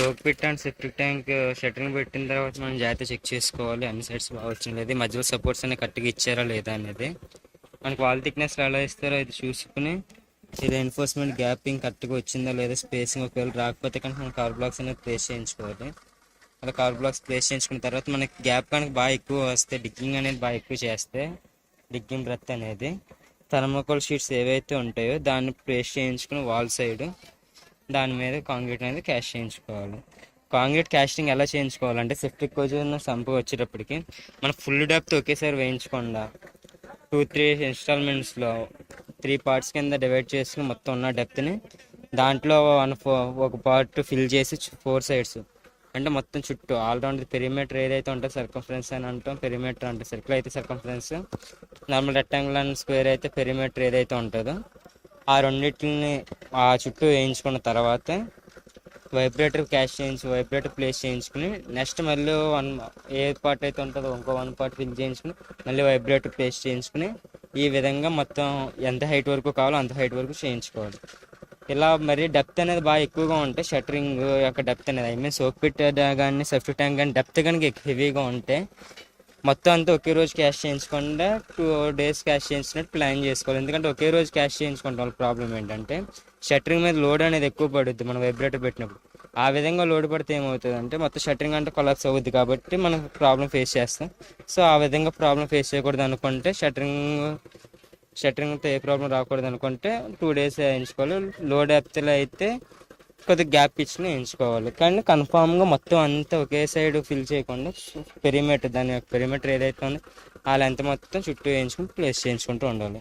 Soak pit and septic tank shuttering పెట్టిన తర్వాత మనం జాగ్రత్త చెక్ చేసుకోవాలి. అన్ని సైడ్స్ బాగా వచ్చింది, మధ్యలో సపోర్ట్స్ అనేవి కరెక్ట్గా ఇచ్చారా లేదా అనేది. మనకి వాల్ థిక్నెస్ ఎలా ఇస్తారో ఇది చూసుకుని, ఇది ఎన్ఫోర్స్మెంట్ గ్యాపింగ్ కరెక్ట్గా వచ్చిందా లేదా, స్పేసింగ్ ఒకవేళ రాకపోతే కనుక మనం కవర్ బ్లాక్స్ అనేది ప్లేస్ చేయించుకోవాలి. అలా కవర్ బ్లాక్స్ ప్లేస్ చేయించుకున్న తర్వాత మనకి గ్యాప్ కనుక బాగా ఎక్కువ వస్తే, డిగ్గింగ్ అనేది బాగా ఎక్కువ చేస్తే, డిగ్గింగ్ బ్రెత్ అనేది థర్మోకోల్ షీట్స్ ఏవైతే ఉంటాయో దాన్ని ప్లేస్ చేయించుకుని వాల్ సైడ్ దాని మీద కాంక్రీట్ అనేది క్యాస్ట్ చేయించుకోవాలి. కాంక్రీట్ క్యాస్టింగ్ ఎలా చేయించుకోవాలంటే, సెప్టిక్ కోజన్ సంపు వచ్చేటప్పటికి మనం ఫుల్ డెప్త్ ఒకేసారి వేయించకుండా 2-3 ఇన్స్టాల్మెంట్స్లో 3 పార్ట్స్ కింద డివైడ్ చేసుకుని మొత్తం ఉన్న డెప్త్ని దాంట్లో ఒక పార్ట్ ఫిల్ చేసి 4 సైడ్స్ అంటే మొత్తం చుట్టూ ఆల్రౌండ్ పెరిమీటర్ ఏదైతే ఉంటుందో సర్కంఫరెన్స్ అని అంటాం. పెరిమీటర్ అంటే సర్కిల్ అయితే circumference, normal rectangle and square అయితే పెరిమీటర్ ఏదైతే ఉంటుందో ఆ రెండింటిని ఆ చుట్టూ వేయించుకున్న తర్వాత వైబ్రేటర్ వైబ్రేటర్ ప్లేస్ చేయించుకుని నెక్స్ట్ మళ్ళీ ఏ పార్ట్ అయితే ఉంటుందో ఇంకో 1 పార్ట్ ఫిల్ చేయించుకుని మళ్ళీ వైబ్రేటర్ ప్లేస్ చేయించుకుని ఈ విధంగా మొత్తం ఎంత హైట్ వరకు కావాలో అంత హైట్ వరకు చేయించుకోవాలి. ఇలా మరి డెప్త్ అనేది బాగా ఎక్కువగా ఉంటే షట్టరింగ్ యొక్క డెప్త్ అనేది సోక్ పిట్ కానీ సెప్టిక్ ట్యాంక్ కానీ డెప్త్ కనుక హెవీగా ఉంటే మొత్తం అంతా ఒకే రోజు క్యాష్ చేయించకుండా 2 days క్యాష్ చేయించినట్టు ప్లాన్ చేసుకోవాలి. ఎందుకంటే ఒకే రోజు క్యాష్ చేయించుకుంటాం వాళ్ళ ప్రాబ్లం ఏంటంటే షట్టరింగ్ మీద లోడ్ అనేది ఎక్కువ పడుద్ది మనం వైబ్రేటర్ పెట్టినప్పుడు. ఆ విధంగా లోడ్ పడితే ఏమవుతుంది అంటే మొత్తం షట్టరింగ్ అంటే కొలాప్స్ అవుద్ది, కాబట్టి మనం ప్రాబ్లం ఫేస్ చేస్తాం. సో ఆ విధంగా ప్రాబ్లం ఫేస్ చేయకూడదు అనుకుంటే షట్టరింగ్తో ఏ ప్రాబ్లం రాకూడదు అనుకుంటే 2 days వేయించుకోవాలి. లోడ్ డెప్త్లో అయితే కొద్దిగా గ్యాప్ ఇచ్చిన వేయించుకోవాలి. కానీ కన్ఫామ్గా మొత్తం అంతా ఒకే సైడ్ ఫిల్ చేయకుండా పెరిమీటర్ దాని యొక్క పెరిమీటర్ ఏదైతే ఉందో ఆ లెంత్ మొత్తం చుట్టూ వేయించుకుని ప్లేస్ చేయించుకుంటూ ఉండాలి.